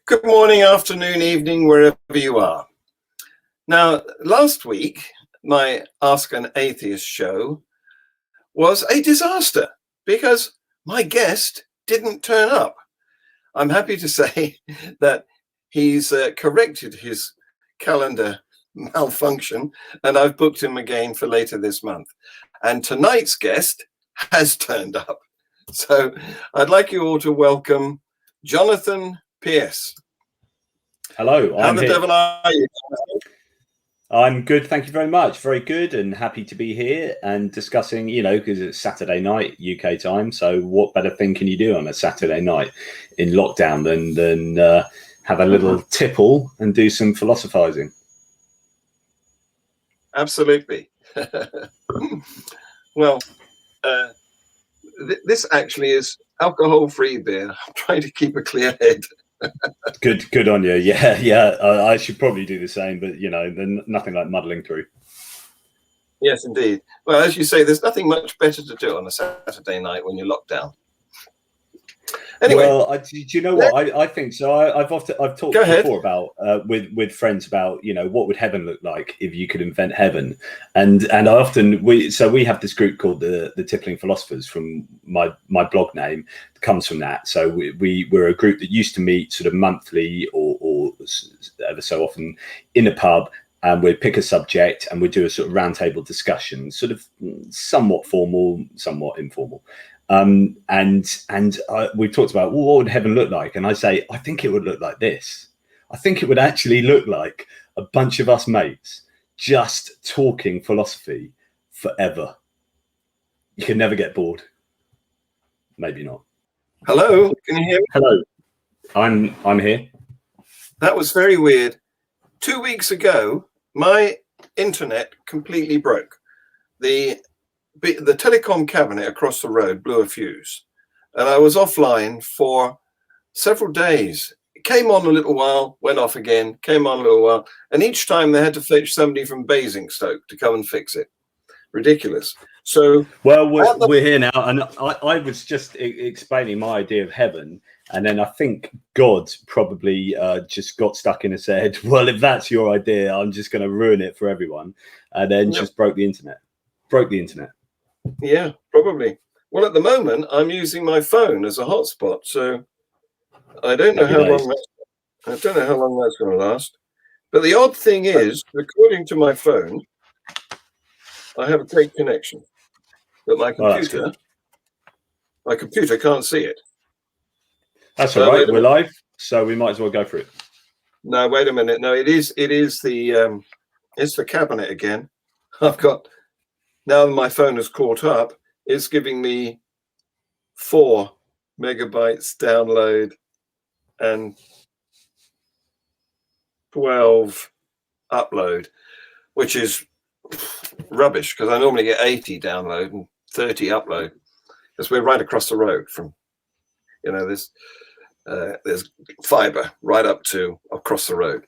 Good morning, afternoon, evening, wherever you are. Now, last week, my Ask an Atheist show was a disaster because my guest didn't turn up. I'm happy to say that he's corrected his calendar malfunction and I've booked him again for later this month. And tonight's guest has turned up. So I'd like you all to welcome Jonathan Pearce. Hello, How the devil are you? I'm good, thank you very much. Very good and happy to be here and discussing, because it's Saturday night UK time. So what better thing can you do on a Saturday night in lockdown than have a little tipple and do some philosophizing? Absolutely. Well, this actually is alcohol-free beer. I'm trying to keep a clear head. Good on you. Yeah. I should probably do the same, but then nothing like muddling through. Yes, indeed. Well, as you say, there's nothing much better to do on a Saturday night when you're locked down. Anyway, well, do you know what I think? So I've talked before about with friends about what would heaven look like if you could invent heaven, and I often we have this group called the Tippling Philosophers from my blog name comes from that. So we're a group that used to meet sort of monthly or ever so often in a pub. And we'd pick a subject and we'd do a sort of roundtable discussion, sort of somewhat formal, somewhat informal. And we've talked about, well, what would heaven look like? And I say, I think it would look like this. I think it would actually look like a bunch of us mates just talking philosophy forever. You can never get bored. Maybe not. Hello, can you hear me? Hello, I'm here. That was very weird. 2 weeks ago, my internet completely broke. The Telecom cabinet across the road blew a fuse, and I was offline for several days. It came on a little while, went off again, came on a little while, and each time they had to fetch somebody from Basingstoke to come and fix it. Ridiculous. So, well, we're here now, and I was just explaining my idea of heaven, and then I think God probably just got stuck in his head. Well, if that's your idea, I'm just going to ruin it for everyone, and then just broke the internet. Yeah, probably. Well, at the moment, I'm using my phone as a hotspot, so I don't know how long that's going to last. But the odd thing is, according to my phone, I have a great connection, but my computer can't see it. That's all right. We're live, so we might as well go for it. No, wait a minute. No, it's the cabinet again. I've got, now that my phone has caught up, it's giving me 4 megabytes download and 12 upload, which is rubbish because I normally get 80 download and 30 upload because we're right across the road from, there's fiber right up to across the road.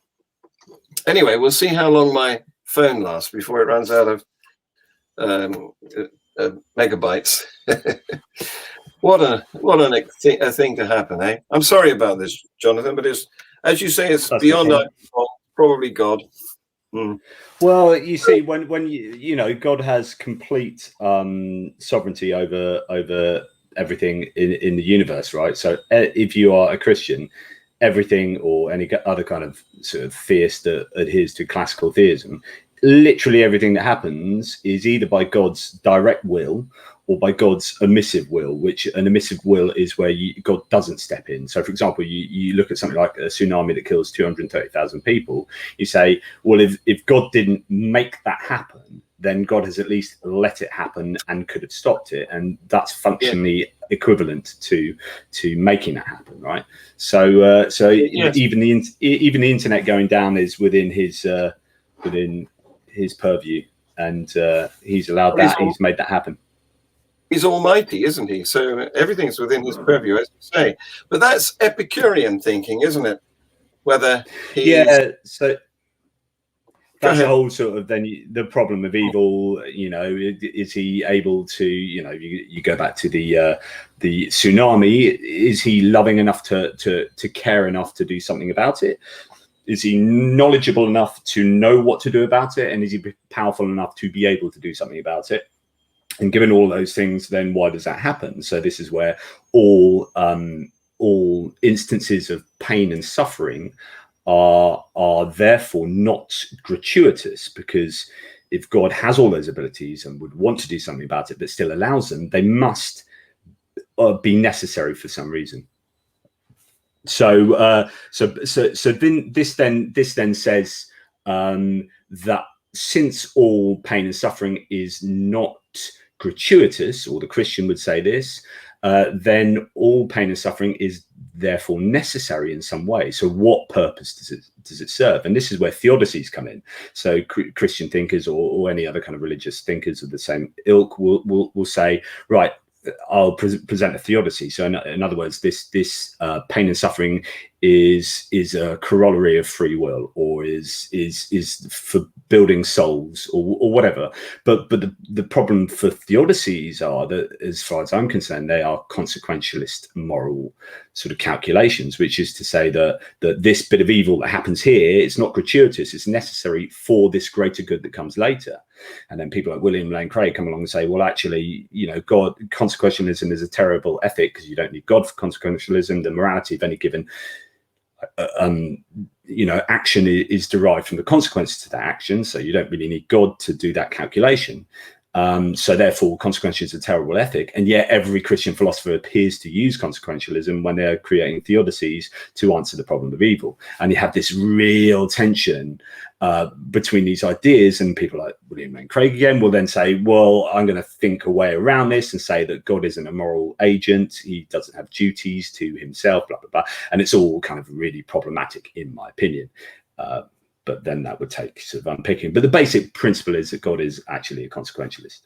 Anyway, we'll see how long my phone lasts before it runs out of megabytes. What a thing to happen, eh? I'm sorry about this, Jonathan, but it's, as you say, it's beyond our control, probably God. Well, you see, when God has complete sovereignty over everything in the universe, right? So if you are a Christian, everything or any other kind of sort of theist that adheres to classical theism, literally everything that happens is either by God's direct will or by God's omissive will, which an omissive will is where God doesn't step in. So, for example, you look at something like a tsunami that kills 230,000 people. You say, well, if God didn't make that happen, then God has at least let it happen and could have stopped it, and that's functionally equivalent to making that happen, right? So, even the internet going down is within his purview, and he's allowed that. He's made that happen. He's almighty, isn't he? So everything's within his purview, as you say. But that's Epicurean thinking, isn't it? Whether he's... that's the whole sort of the problem of evil. Is he able to? You go back to the tsunami. Is he loving enough to care enough to do something about it? Is he knowledgeable enough to know what to do about it? And is he powerful enough to be able to do something about it? And given all those things, then why does that happen? So this is where all instances of pain and suffering are therefore not gratuitous, because if God has all those abilities and would want to do something about it but still allows them, they must be necessary for some reason. So then this then says that since all pain and suffering is not gratuitous, or the Christian would say this, then all pain and suffering is therefore necessary in some way. So what purpose does it serve? And this is where theodicies come in. So Christian thinkers or any other kind of religious thinkers of the same ilk will say, right, I'll present a theodicy. So in other words, this pain and suffering is a corollary of free will, or is for building souls, or whatever. But the problem for theodicies are that, as far as I'm concerned, they are consequentialist moral sort of calculations, which is to say that this bit of evil that happens here, it's not gratuitous, it's necessary for this greater good that comes later. And then people like William Lane Craig come along and say, well, actually, God, consequentialism is a terrible ethic because you don't need God for consequentialism. The morality of any given action is derived from the consequences to that action, so you don't really need God to do that calculation. So therefore, consequentialism is a terrible ethic, and yet every Christian philosopher appears to use consequentialism when they're creating theodicies to answer the problem of evil. And you have this real tension between these ideas, and people like William Lane Craig again will then say, well, I'm going to think a way around this and say that God isn't a moral agent, he doesn't have duties to himself, blah, blah, blah. And it's all kind of really problematic, in my opinion. But then that would take sort of unpicking. But the basic principle is that God is actually a consequentialist.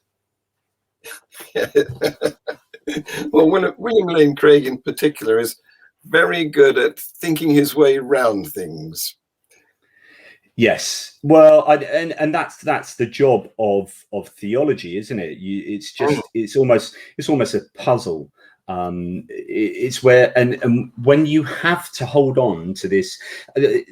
Well, William Lane Craig in particular is very good at thinking his way around things. Yes, well, and that's the job of theology, isn't it? It's almost a puzzle. It's where and when you have to hold on to this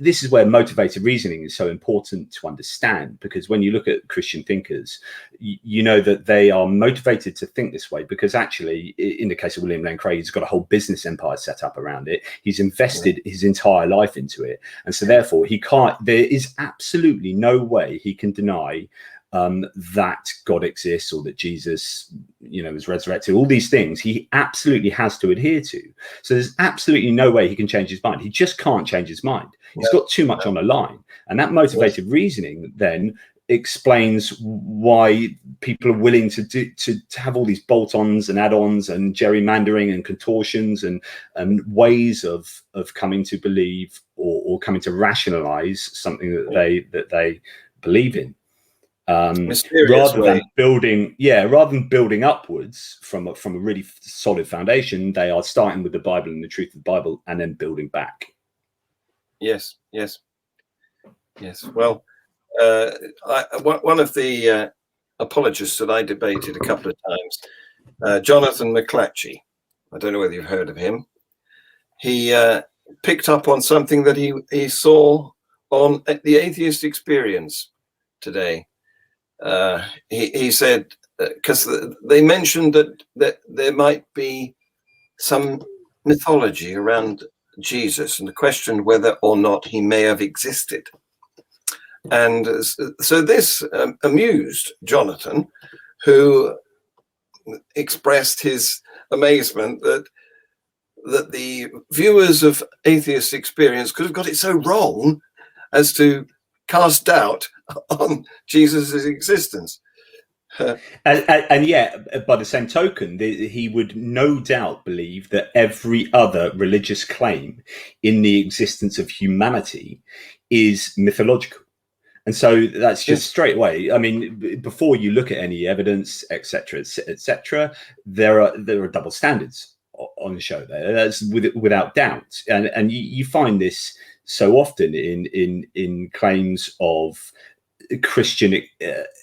is where motivated reasoning is so important to understand, because when you look at Christian thinkers, you know that they are motivated to think this way because actually, in the case of William Lane Craig, he's got a whole business empire set up around it. He's invested his entire life into it, and so therefore there is absolutely no way he can deny that God exists, or that Jesus, was resurrected. All these things he absolutely has to adhere to. So there's absolutely no way he can change his mind. He just can't change his mind. He's got too much on the line. And that motivated reasoning then explains why people are willing to have all these bolt-ons and add-ons and gerrymandering and contortions and ways of coming to believe or coming to rationalize something that they believe in. Rather than building upwards from a really solid foundation, they are starting with the Bible and the truth of the Bible and then building back. Yes. Well, one of the apologists that I debated a couple of times, Jonathan McClatchy, I don't know whether you've heard of him. He picked up on something that he saw on the Atheist Experience today. He said, because they mentioned that there might be some mythology around Jesus and the question whether or not he may have existed. And so this amused Jonathan, who expressed his amazement that the viewers of Atheist Experience could have got it so wrong as to cast doubt on Jesus's existence. And yet, by the same token, he would no doubt believe that every other religious claim in the existence of humanity is mythological. And so that's just straight away. I mean, before you look at any evidence, etc., there are double standards on the show there. That's without doubt. And you find this so often in claims of Christian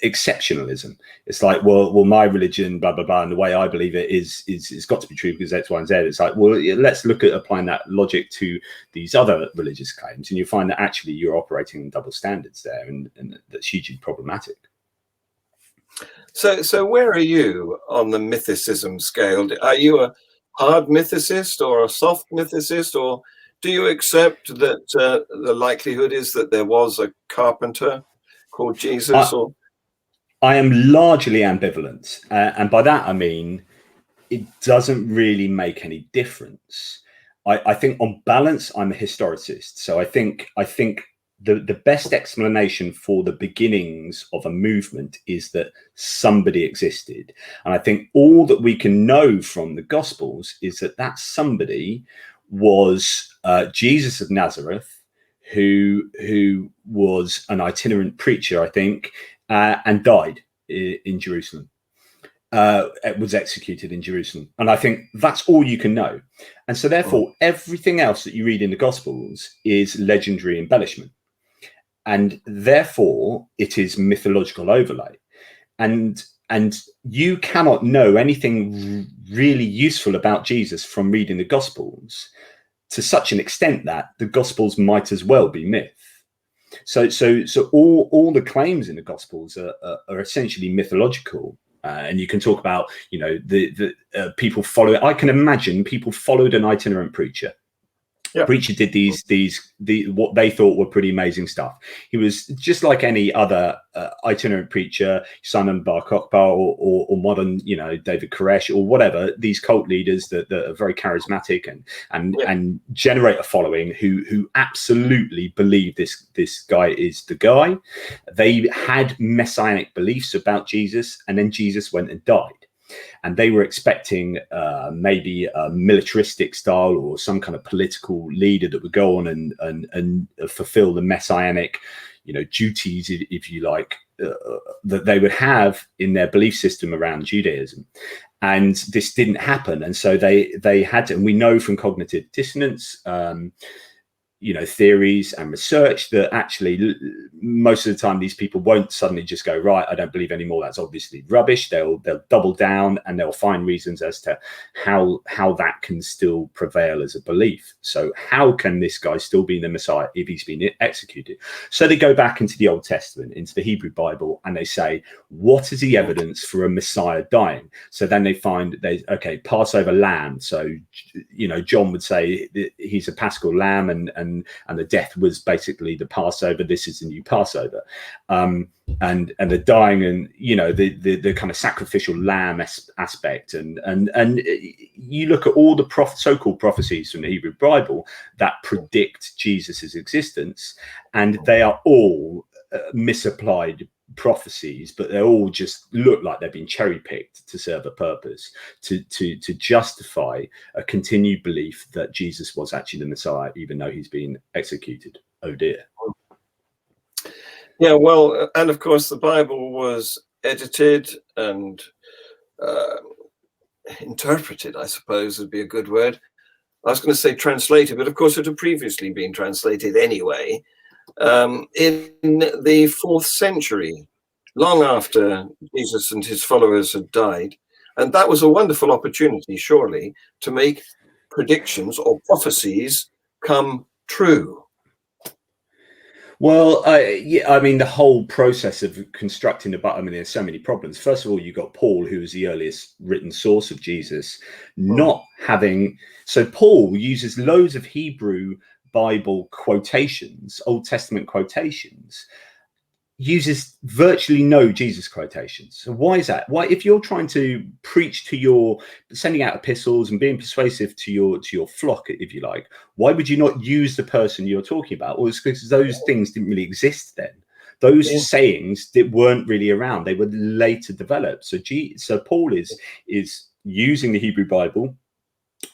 exceptionalism. It's like, well, my religion, blah blah blah, and the way I believe it is it's got to be true because X, Y, and Z. It's like, well, let's look at applying that logic to these other religious claims, and you find that actually you're operating on double standards there, and that's hugely problematic. So where are you on the mythicism scale? Are you a hard mythicist or a soft mythicist, or do you accept that the likelihood is that there was a carpenter called Jesus? I am largely ambivalent, and by that I mean it doesn't really make any difference. I think on balance I'm a historicist, so I think the best explanation for the beginnings of a movement is that somebody existed, and I think all that we can know from the Gospels is that somebody was Jesus of Nazareth, who was an itinerant preacher, I think, and died in Jerusalem. Was executed in Jerusalem, and I think that's all you can know. And so therefore everything else that you read in the Gospels is legendary embellishment, and therefore it is mythological overlay, and you cannot know anything really useful about Jesus from reading the Gospels to such an extent that the Gospels might as well be myth. So all the claims in the Gospels are essentially mythological. And you can talk about, the people follow it. I can imagine people followed an itinerant preacher. Yeah. Preacher did what they thought were pretty amazing stuff. He was just like any other itinerant preacher, Simon Bar Kokhba or modern, David Koresh or whatever. These cult leaders that are very charismatic and generate a following who absolutely believe this guy is the guy. They had messianic beliefs about Jesus, and then Jesus went and died. And they were expecting maybe a militaristic style or some kind of political leader that would go on and fulfill the messianic, duties, if you like, that they would have in their belief system around Judaism. And this didn't happen. And so they had to, and we know from cognitive dissonance, theories and research that actually most of the time these people won't suddenly just go, right, I don't believe anymore, that's obviously rubbish. They'll double down and they'll find reasons as to how that can still prevail as a belief. So how can this guy still be the Messiah if he's been executed? So they go back into the Old Testament, into the Hebrew Bible, and they say, what is the evidence for a Messiah dying? So then they find Passover lamb. So John would say he's a Paschal lamb, and the death was basically the Passover. This is the new Passover, and the dying, and the kind of sacrificial lamb aspect, and you look at all the so-called prophecies from the Hebrew Bible that predict Jesus's existence, and they are all misapplied prophecies, but they all just look like they've been cherry-picked to serve a purpose, to justify a continued belief that Jesus was actually the Messiah, even though he's been executed. Oh dear. Yeah, well, and of course the Bible was edited and interpreted, I suppose would be a good word. I was going to say translated, but of course it had previously been translated anyway. In the 4th century, long after Jesus and his followers had died. And that was a wonderful opportunity, surely, to make predictions or prophecies come true. Well, the whole process of constructing the Bible, there's so many problems. First of all, you got Paul, who was the earliest written source of Jesus, not having. So Paul uses loads of Hebrew Bible quotations, Old Testament quotations, uses virtually no Jesus quotations. So why is that? Why, if you're trying to preach to sending out epistles and being persuasive to your flock, if you like, why would you not use the person you're talking about? Well, it's because those things didn't really exist then. Those sayings weren't really around. They were later developed. So Paul is using the Hebrew Bible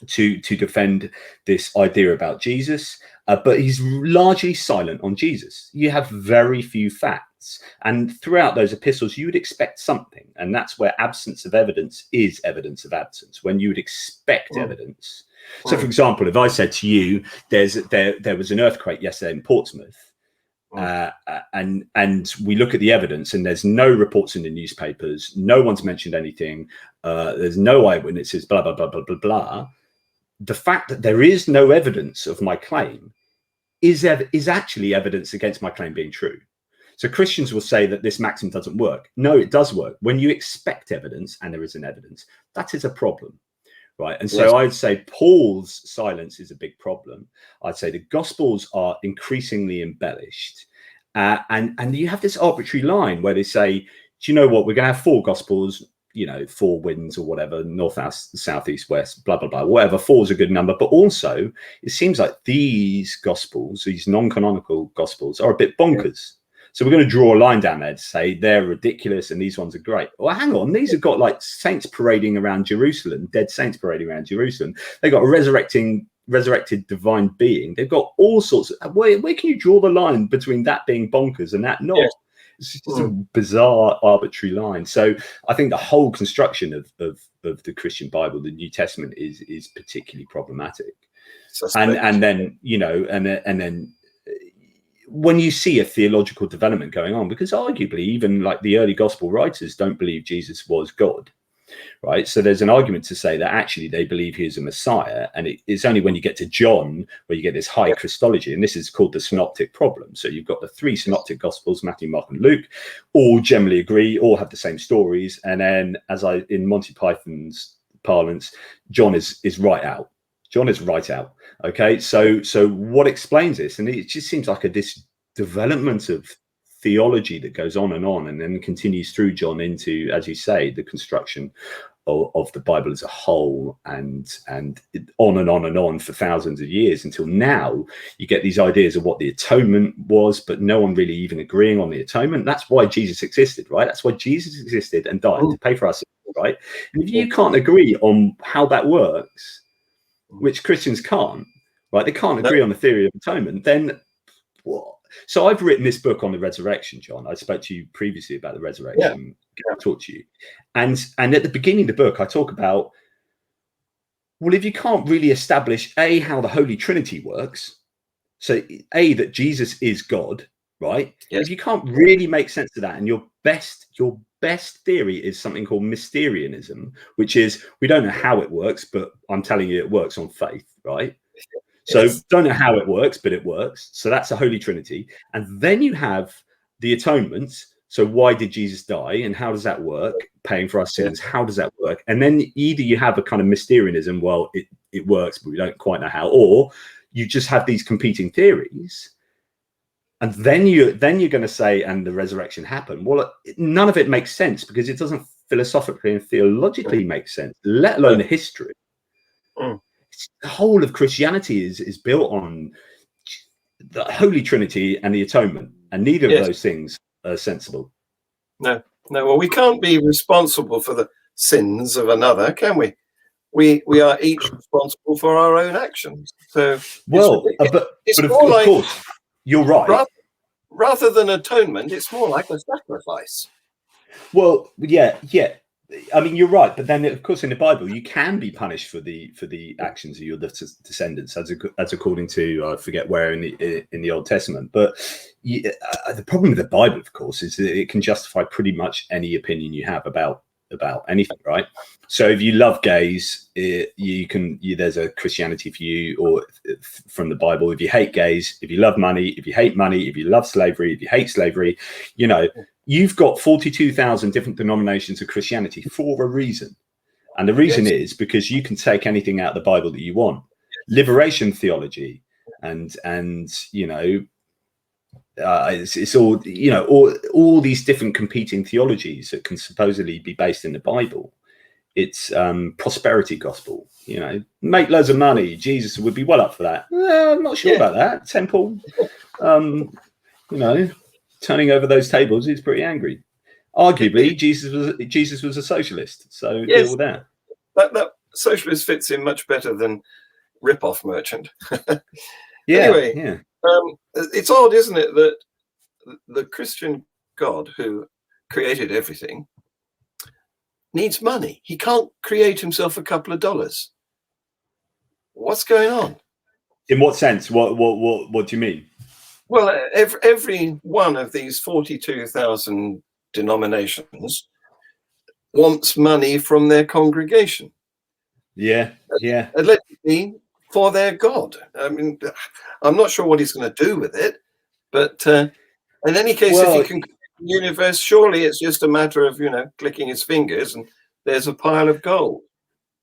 to defend this idea about Jesus, but he's largely silent on Jesus. You have very few facts, and throughout those epistles you would expect something, and that's where absence of evidence is evidence of absence, when you would expect evidence. So for example, if I said to you there was an earthquake yesterday in Portsmouth, and we look at the evidence, and there's no reports in the newspapers, no one's mentioned anything, there's no eyewitnesses, blah blah blah blah blah blah. The fact that there is no evidence of my claim is actually evidence against my claim being true. So Christians will say that this maxim doesn't work. No, it does work. When you expect evidence and there isn't evidence, that is a problem, right? And so I'd say Paul's silence is a big problem. I'd say the Gospels are increasingly embellished. And you have this arbitrary line where they say, do you know what, we're going to have 4 Gospels, 4 winds or whatever, north, south, east, west, blah, blah, blah, whatever. 4 is a good number. But also, it seems like these Gospels, these non-canonical Gospels, are a bit bonkers. So we're going to draw a line down there to say they're ridiculous and these ones are great. Well, hang on. These have got like saints parading around Jerusalem, dead saints parading around Jerusalem. They've got a resurrected divine being. They've got all sorts of... Where can you draw the line between that being bonkers and that not? Yes. It's just a bizarre, arbitrary line. So I think the whole construction of the Christian Bible, the New Testament, is particularly problematic. And then when you see a theological development going on, because arguably even like the early gospel writers don't believe Jesus was God, right? So there's an argument to say that actually they believe he is a Messiah, and it's only when you get to John where you get this high Christology, and this is called the synoptic problem. So you've got the 3 synoptic gospels, Matthew, Mark, and Luke, all generally agree, all have the same stories, and then in Monty Python's parlance, John is right out. John is right out. Okay, so what explains this? And it just seems like this development of theology that goes on and then continues through John into, as you say, the construction of the Bible as a whole, and on and on and on for thousands of years until now. You get these ideas of what the atonement was, but no one really even agreeing on the atonement. That's why Jesus existed, right? That's why Jesus existed and died to pay for our sins, right? And if you can't agree on how that works, which Christians can't, right? They can't agree on the theory of atonement, then what? So I've written this book on the resurrection, John. I spoke to you previously about the resurrection. I talked to you. And at the beginning of the book, I talk about, well, if you can't really establish, A, how the Holy Trinity works, so A, that Jesus is God, right? Yes. If you can't really make sense of that, and your best theory is something called Mysterianism, which is, we don't know how it works, but I'm telling you it works on faith, right? So don't know how it works, but it works. So that's a Holy Trinity. And then you have the atonement. So why did Jesus die? And how does that work? Paying for our sins. How does that work? And then either you have a kind of Mysterianism, well, it works, but we don't quite know how, or you just have these competing theories. And then you're going to say, and the resurrection happened. Well, none of it makes sense, because it doesn't philosophically and theologically make sense, let alone the history. The whole of Christianity is built on the Holy Trinity and the atonement, and neither of those things are sensible. No. Well, we can't be responsible for the sins of another, can we? We are each responsible for our own actions. So, well, but of course, you're right. Rather than atonement, it's more like a sacrifice. Well, yeah. I mean, you're right, but then, of course, in the Bible, you can be punished for the actions of your descendants, as according to I forget where in the Old Testament. But the problem with the Bible, of course, is that it can justify pretty much any opinion you have about anything, right? So if you love gays, there's a Christianity for you, or from the Bible. If you hate gays, if you love money, if you hate money, if you love slavery, if you hate slavery, you've got 42,000 different denominations of Christianity for a reason. And the reason is because you can take anything out of the Bible that you want. Liberation theology and it's all, all these different competing theologies that can supposedly be based in the Bible. It's prosperity gospel, make loads of money. Jesus would be well up for that. I'm not sure about that. Temple, turning over those tables, he's pretty angry. Arguably, Jesus was a socialist, so deal with that. That socialist fits in much better than rip-off merchant. Anyway, it's odd, isn't it, that the Christian God who created everything needs money. He can't create himself a couple of dollars. What's going on? In what sense? What do you mean? Well, every one of these 42,000 denominations wants money from their congregation. Yeah, yeah. Allegedly for their God. I mean, I'm not sure what he's going to do with it, but in any case, if he can create the universe, surely it's just a matter of, clicking his fingers and there's a pile of gold.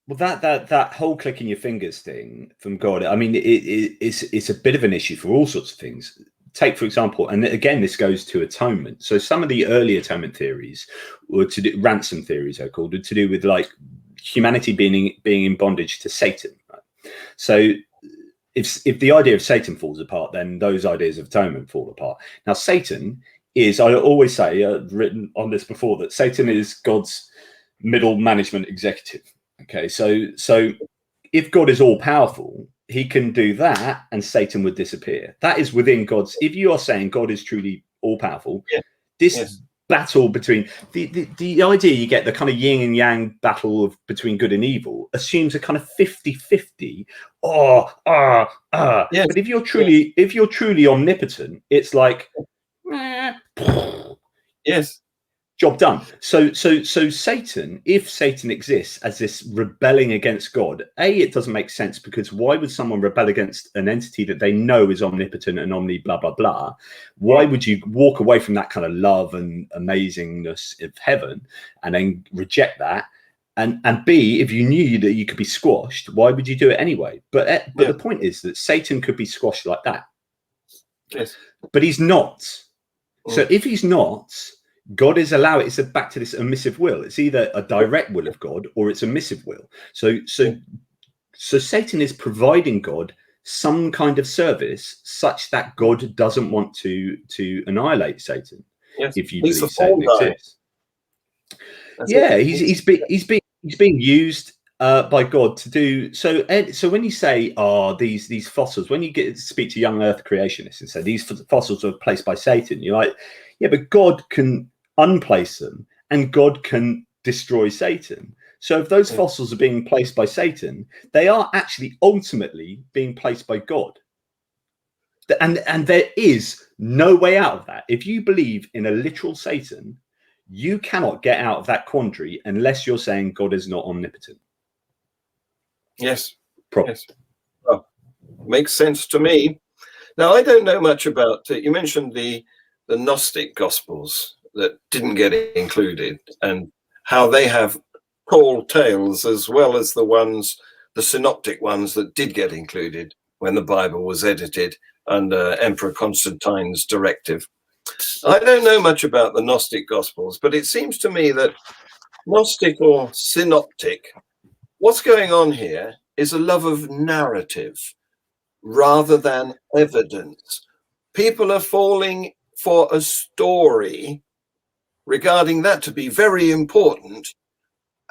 Well, that whole clicking your fingers thing from God, I mean, it's a bit of an issue for all sorts of things. Take, for example, and again, this goes to atonement. So some of the early atonement theories, or ransom theories, they're called, are to do with like humanity being in bondage to Satan. Right? So if the idea of Satan falls apart, then those ideas of atonement fall apart. Now, Satan is, I always say, I've written on this before, that Satan is God's middle management executive. Okay, so if God is all powerful, he can do that and Satan would disappear. That is within God's. If you are saying God is truly all powerful, this battle between the idea you get, the kind of yin and yang battle between good and evil, assumes a kind of 50-50. But if you're truly omnipotent, it's like yes. Job done. So Satan, if Satan exists as this rebelling against God, it doesn't make sense, because why would someone rebel against an entity that they know is omnipotent and omni blah blah blah? Why would you walk away from that kind of love and amazingness of heaven and then reject that? And B, if you knew that you could be squashed, why would you do it anyway? But the point is that Satan could be squashed like that. Yes. But he's not. So if he's not, God is allowed. It's back to this omissive will. It's either a direct will of God or it's a omissive will. So Satan is providing God some kind of service such that God doesn't want to annihilate Satan. Yes. If you believe Satan exists. He's being used by God to do so. So when you say, these fossils, when you get to speak to young Earth creationists and say these fossils are placed by Satan, you're like, yeah, but God can unplace them and God can destroy Satan. So if those fossils are being placed by Satan, they are actually ultimately being placed by God. And there is no way out of that. If you believe in a literal Satan, you cannot get out of that quandary unless you're saying God is not omnipotent. Yes. Yes. Well, makes sense to me. Now, I don't know much about, you mentioned the Gnostic Gospels that didn't get included and how they have tall tales as well as the synoptic ones that did get included when the Bible was edited under Emperor Constantine's directive. I don't know much about the Gnostic Gospels, but it seems to me that Gnostic or synoptic, what's going on here is a love of narrative rather than evidence. People are falling for a story, regarding that to be very important,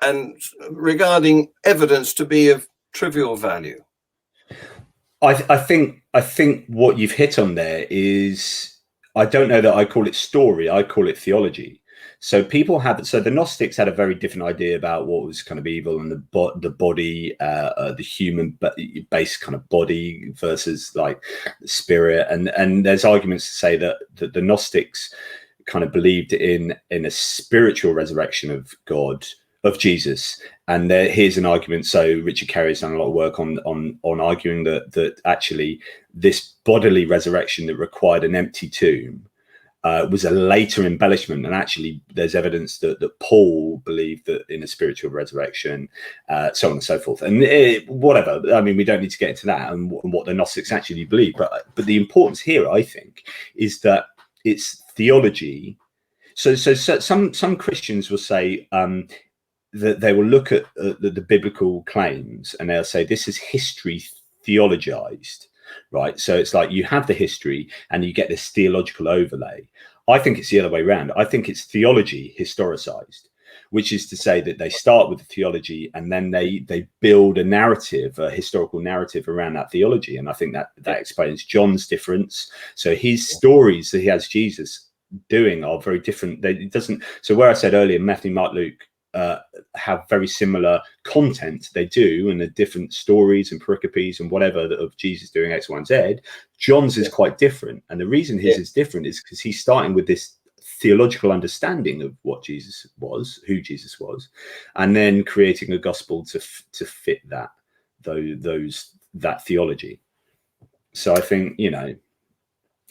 and regarding evidence to be of trivial value. I think what you've hit on there is, I don't know that I call it story, I call it theology. So the Gnostics had a very different idea about what was kind of evil and the body, the human based kind of body versus like the spirit. And there's arguments to say that the Gnostics kind of believed in a spiritual resurrection of God, of Jesus. And here's an argument. So Richard Carey's done a lot of work on arguing that actually this bodily resurrection that required an empty tomb was a later embellishment, and actually there's evidence that Paul believed that in a spiritual resurrection, so on and so forth. And whatever, I mean, we don't need to get into that and what the Gnostics actually believe, but the importance here, I think, is that it's theology. So some Christians will say that they will look at the biblical claims and they'll say this is history theologized. Right. So it's like you have the history and you get this theological overlay. I think it's the other way around. I think it's theology historicized, which is to say that they start with the theology and then they build a narrative, a historical narrative around that theology. And I think that explains John's difference. So his stories that he has Jesus doing are very different. So where I said earlier, Matthew, Mark, Luke, have very similar content. They do, and the different stories and pericopes and whatever of Jesus doing X, Y, and Z. John's is quite different, and the reason his is different is because he's starting with this theological understanding of what Jesus was, who Jesus was, and then creating a gospel to fit that that theology. So I think, you know,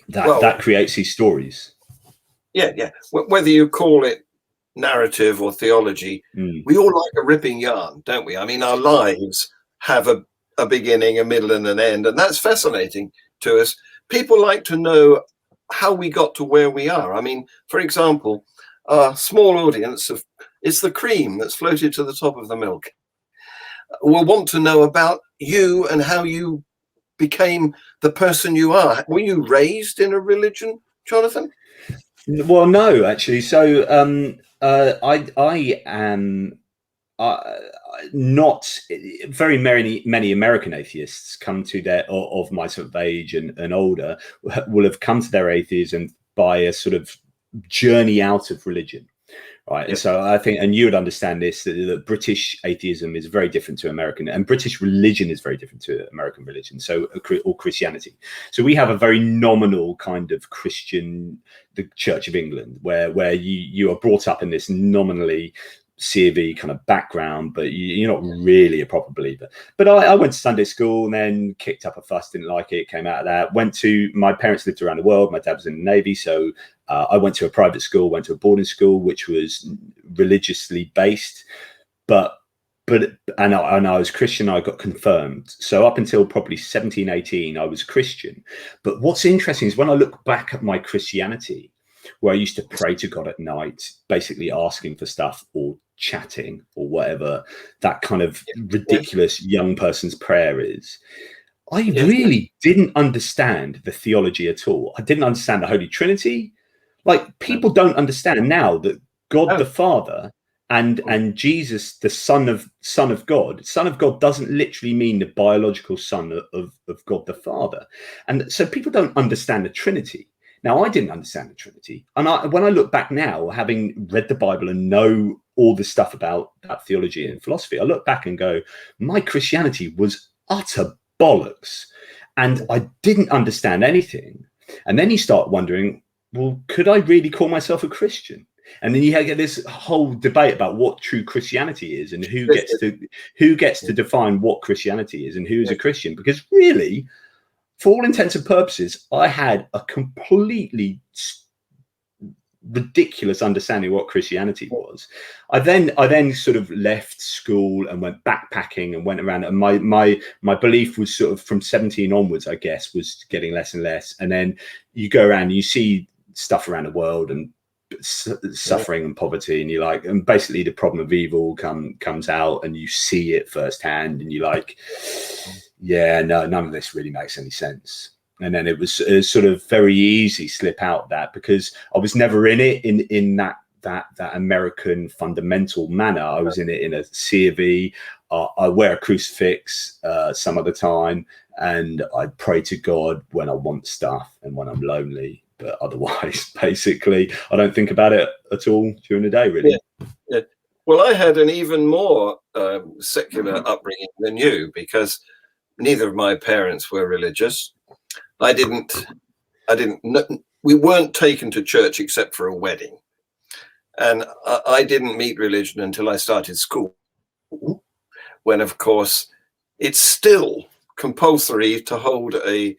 that creates these stories. Yeah. Whether you call it narrative or theology, we all like a ripping yarn, don't we? I mean, our lives have a beginning, a middle, and an end, and that's fascinating to us. People like to know how we got to where we are. I mean, for example, our small audience of it's the cream that's floated to the top of the milk. Will want to know about you and how you became the person you are. Were you raised in a religion, Jonathan? Well, no, actually. So I am not very many American atheists come to their of my sort of age and older will have come to their atheism by a sort of journey out of religion. Right. Yep. And so I think, and you would understand this, that British atheism is very different to American, and British religion is very different to American religion. So, or Christianity. So we have a very nominal kind of Christian, the Church of England, where you are brought up in this nominally C of E kind of background, but you're not really a proper believer. But I went to Sunday school and then kicked up a fuss, didn't like it, came out of that. My parents lived around the world. My dad was in the Navy, so I went to a private school, went to a boarding school, which was religiously based, and I was Christian. I got confirmed. So up until probably 17, 18, I was Christian. But what's interesting is when I look back at my Christianity, where I used to pray to God at night, basically asking for stuff or chatting or whatever that kind of ridiculous young person's prayer is. I really didn't understand the theology at all. I didn't understand the Holy Trinity. Like, people don't understand now that God the Father and Jesus, the Son of God doesn't literally mean the biological son of God the Father. And so people don't understand the Trinity. Now, I didn't understand the Trinity. And when I look back now, having read the Bible and know all the stuff about theology and philosophy, I look back and go, my Christianity was utter bollocks. And I didn't understand anything. And then you start wondering, well, could I really call myself a Christian? And then you get this whole debate about what true Christianity is and who gets to define what Christianity is and who's a Christian. Because really, for all intents and purposes, I had a completely ridiculous understanding of what Christianity was. I then sort of left school and went backpacking and went around. And my belief was sort of from 17 onwards, I guess, was getting less and less. And then you go around, and you see stuff around the world and suffering and poverty, and you're like, and basically the problem of evil comes out, and you see it firsthand, and you're like, yeah, no, none of this really makes any sense. And then it was sort of very easy slip out that, because I was never in it in that American fundamental manner. I was in it in a C of E. I wear a crucifix some of the time, and I pray to God when I want stuff and when I'm lonely. But otherwise, basically, I don't think about it at all during the day, really. Yeah. Well, I had an even more secular upbringing than you, because neither of my parents were religious. We weren't taken to church except for a wedding. And I didn't meet religion until I started school, when, of course, it's still compulsory to hold a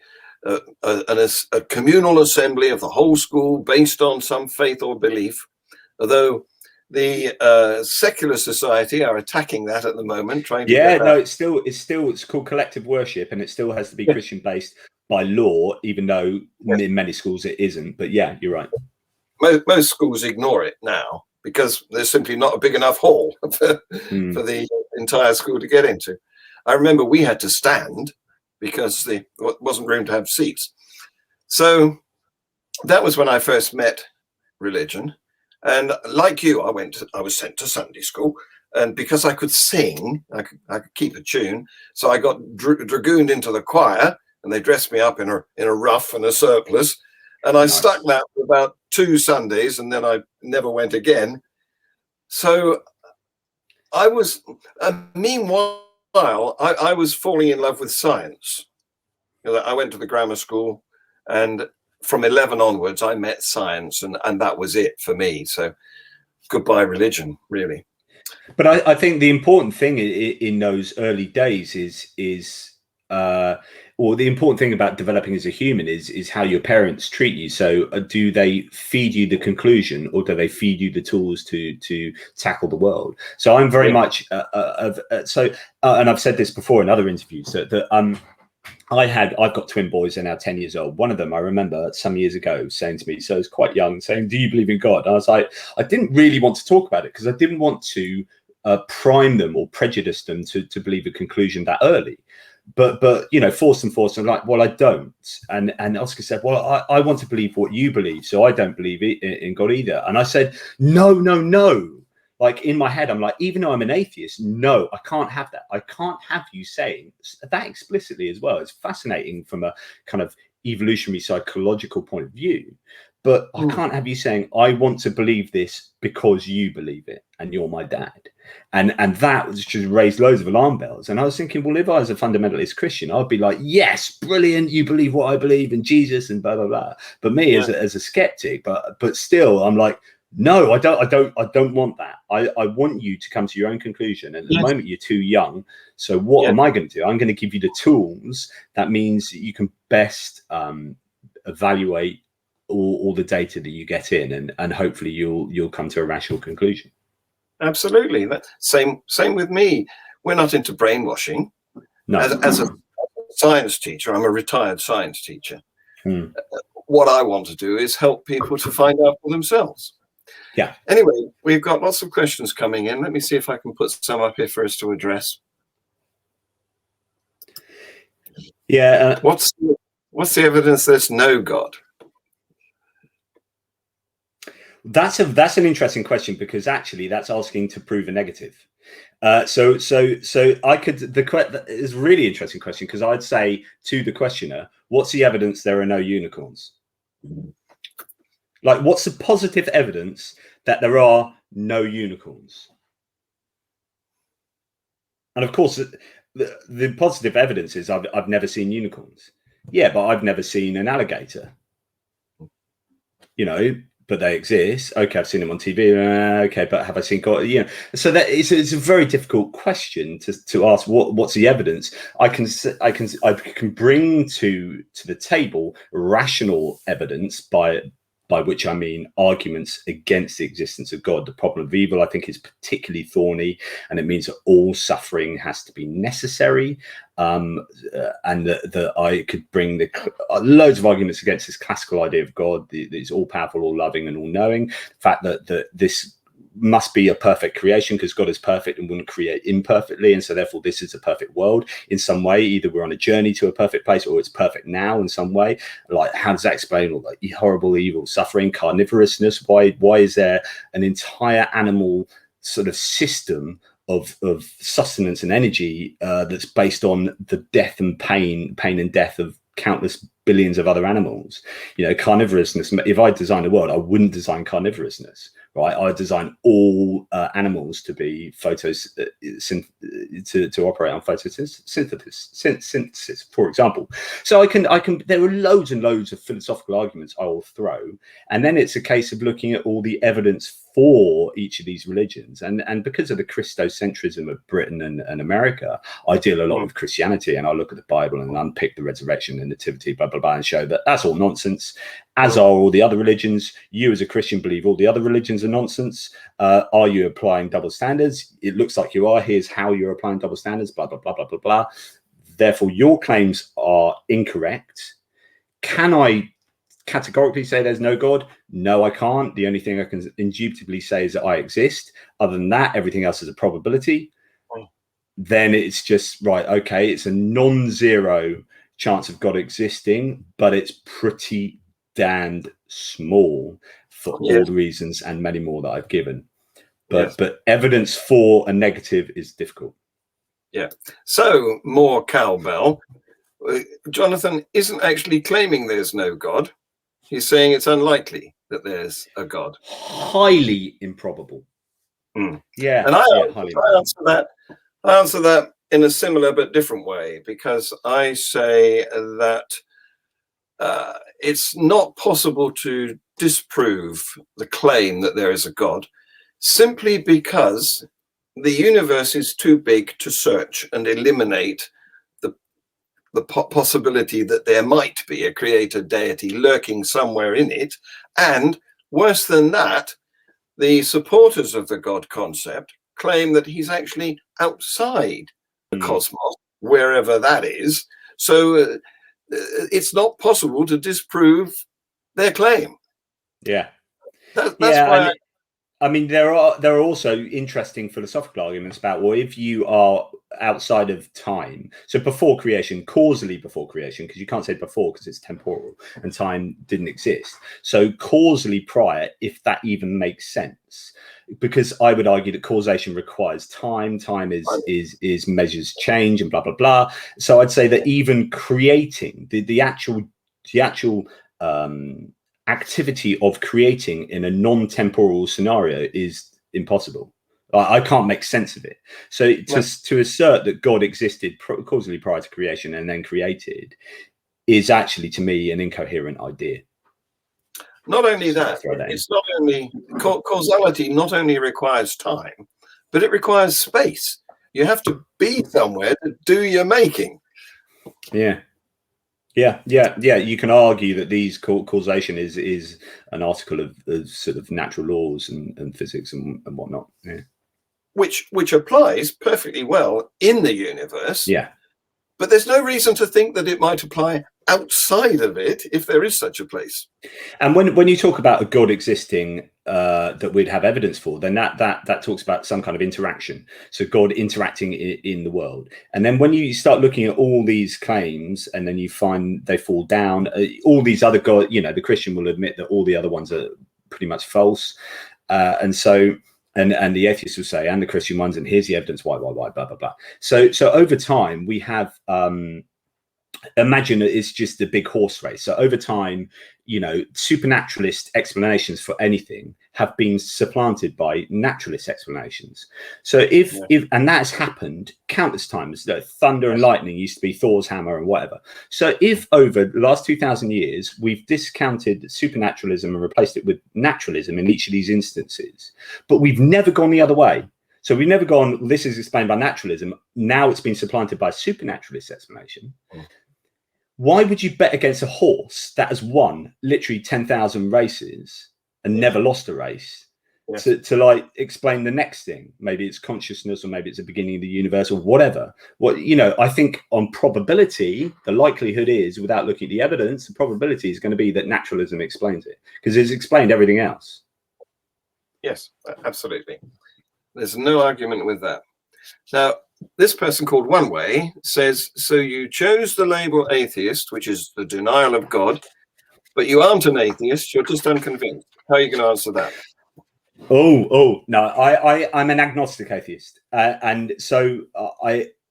communal assembly of the whole school based on some faith or belief, although the secular society are attacking that at the moment, trying to it's called collective worship, and it still has to be Christian based by law, even though in many schools it isn't. But yeah, you're right. Most schools ignore it now because there's simply not a big enough hall for the entire school to get into. I remember we had to stand because there wasn't room to have seats. So that was when I first met religion. And like you, I was sent to Sunday school, and because I could sing, I could keep a tune. So I got dragooned into the choir, and they dressed me up in a ruff and a surplice. And I stuck that for about 2 Sundays, and then I never went again. So I was, meanwhile, I was falling in love with science. I went to the grammar school, and from 11 onwards, I met science, and that was it for me. So goodbye religion, really. But I think the important thing in those early days is or the important thing about developing as a human is how your parents treat you. So do they feed you the conclusion, or do they feed you the tools to tackle the world? So I'm very much and I've said this before in other interviews that I've got twin boys, they're now 10 years old. One of them, I remember some years ago saying to me, so it's quite young, saying, do you believe in God? And I was like, I didn't really want to talk about it because I didn't want to prime them or prejudice them to believe a conclusion that early. But you know, force them. I'm like, well, I don't. And Oscar said, well, I want to believe what you believe, so I don't believe in God either. And I said, no. Like in my head, I'm like, even though I'm an atheist, no, I can't have that. I can't have you saying that explicitly as well. It's fascinating from a kind of evolutionary psychological point of view. But I can't have you saying, I want to believe this because you believe it and you're my dad. And that just raised loads of alarm bells. And I was thinking, well, if I was a fundamentalist Christian, I'd be like, yes, brilliant, you believe what I believe in Jesus and blah, blah, blah. But me as a skeptic, but still, I'm like, no, I don't want that. I want you to come to your own conclusion. And at the moment, you're too young. So what am I going to do? I'm going to give you the tools. That means that you can best evaluate all the data that you get in, and hopefully you'll come to a rational conclusion. Absolutely. That same with me. We're not into brainwashing. No. As a science teacher, I'm a retired science teacher. What I want to do is help people to find out for themselves. Yeah. Anyway, we've got lots of questions coming in. Let me see if I can put some up here for us to address. Yeah. What's the evidence there's no God? That's an interesting question, because actually that's asking to prove a negative. So I could, it's a really interesting question, because I'd say to the questioner, what's the evidence there are no unicorns? Like, what's the positive evidence that there are no unicorns? And of course, the positive evidence is I've never seen unicorns. Yeah, but I've never seen an alligator. You know, but they exist. Okay, I've seen them on TV. Okay, but have I seen God? You know, so that it's a very difficult question to ask. What's the evidence? I can bring to the table rational evidence, by which I mean arguments against the existence of God. The problem of evil, I think, is particularly thorny, and it means that all suffering has to be necessary. And that I could bring loads of arguments against this classical idea of God, that is all powerful, all loving, and all knowing. The fact that this must be a perfect creation, because God is perfect and wouldn't create imperfectly, and so therefore this is a perfect world in some way. Either we're on a journey to a perfect place, or it's perfect now in some way. Like, how does that explain all that horrible evil, suffering, carnivorousness? Why is there an entire animal sort of system of sustenance and energy that's based on the death and pain and death of countless billions of other animals? You know, carnivorousness. If I designed a world, I wouldn't design carnivorousness. Right, I design all animals to be to operate on photosynthesis, for example. So I can. There are loads and loads of philosophical arguments I will throw, and then it's a case of looking at all the evidence for each of these religions. And because of the Christocentrism of Britain and America, I deal a lot with Christianity, and I look at the Bible and unpick the resurrection and nativity, blah blah blah, and show that that's all nonsense. As are all the other religions. You as a Christian believe all the other religions are nonsense. Are you applying double standards? It looks like you are. Here's how you're applying double standards, blah, blah, blah, blah, blah, blah. Therefore, your claims are incorrect. Can I categorically say there's no God? No, I can't. The only thing I can indubitably say is that I exist. Other than that, everything else is a probability. Then it's just, right, okay, it's a non-zero chance of God existing, but it's pretty damned small for all the reasons and many more that I've given. But evidence for a negative is difficult. Yeah. So more cowbell. Jonathan isn't actually claiming there's no God. He's saying it's unlikely that there's a God. Highly improbable. Yeah, And I highly. answer that in a similar but different way, because I say that it's not possible to disprove the claim that there is a God simply because the universe is too big to search and eliminate the possibility that there might be a creator deity lurking somewhere in it. And worse than that, the supporters of the God concept claim that he's actually outside the cosmos, wherever that is. So it's not possible to disprove their claim. Yeah. That's why I mean, there are also interesting philosophical arguments about, well, if you are outside of time, so before creation, causally before creation, because you can't say before because it's temporal and time didn't exist. So causally prior, if that even makes sense, because I would argue that causation requires time. Time is measures change and blah blah blah. So I'd say that even creating the actual activity of creating in a non-temporal scenario is impossible. I can't make sense of it. So to assert that God existed causally prior to creation and then created is actually, to me, an incoherent idea. Not only that, it's not only causality not only requires time, but it requires space. You have to be somewhere to do your making. Yeah. You can argue that these causation is an article of sort of natural laws and physics and whatnot. Yeah. Which applies perfectly well in the universe. Yeah. But there's no reason to think that it might apply outside of it if there is such a place. And when you talk about a God existing that we'd have evidence for, then that talks about some kind of interaction. So God interacting in the world. And then when you start looking at all these claims and then you find they fall down, all these other God, the Christian will admit that all the other ones are pretty much false. And so and the atheist will say, and the Christian ones, and here's the evidence, why, blah, blah, blah. So over time, we have, imagine it's just a big horse race. So over time, supernaturalist explanations for anything have been supplanted by naturalist explanations. So if and that has happened countless times. Thunder and lightning used to be Thor's hammer and whatever. So if over the last 2,000 years we've discounted supernaturalism and replaced it with naturalism in each of these instances, but we've never gone the other way. So we've never gone, this is explained by naturalism, now it's been supplanted by supernaturalist explanation. Why would you bet against a horse that has won literally 10,000 races and never lost a race to like explain the next thing? Maybe it's consciousness, or maybe it's the beginning of the universe, or whatever. I think on probability, the likelihood is, without looking at the evidence, the probability is going to be that naturalism explains it because it's explained everything else. Yes, absolutely. There's no argument with that. Now, this person called One Way says, so you chose the label atheist, which is the denial of God, but you aren't an atheist, you're just unconvinced. How are you going to answer that? No, I'm an agnostic atheist. And so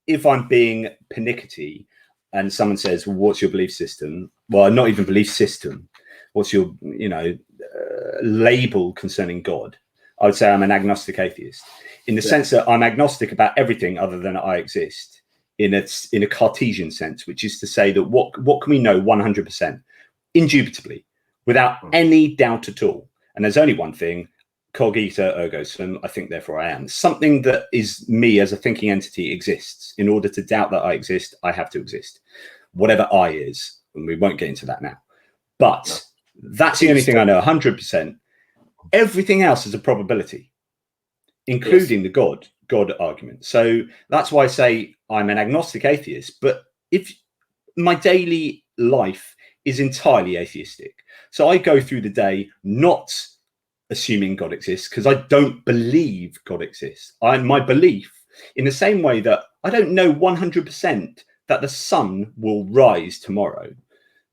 if I'm being pernickety and someone says, well, what's your belief system? Well, not even belief system. What's your, label concerning God? I would say I'm an agnostic atheist, in the sense that I'm agnostic about everything other than I exist, in a Cartesian sense, which is to say that what can we know 100%, indubitably, without any doubt at all? And there's only one thing: cogito ergo sum, I think, therefore I am. Something that is me as a thinking entity exists. In order to doubt that I exist, I have to exist, whatever I is, and we won't get into that now. But that's the only thing I know 100%. Everything else is a probability, including the God argument. So that's why I say I'm an agnostic atheist. But if my daily life is entirely atheistic, so I go through the day not assuming God exists because I don't believe God exists. My belief, in the same way that I don't know 100% that the sun will rise tomorrow,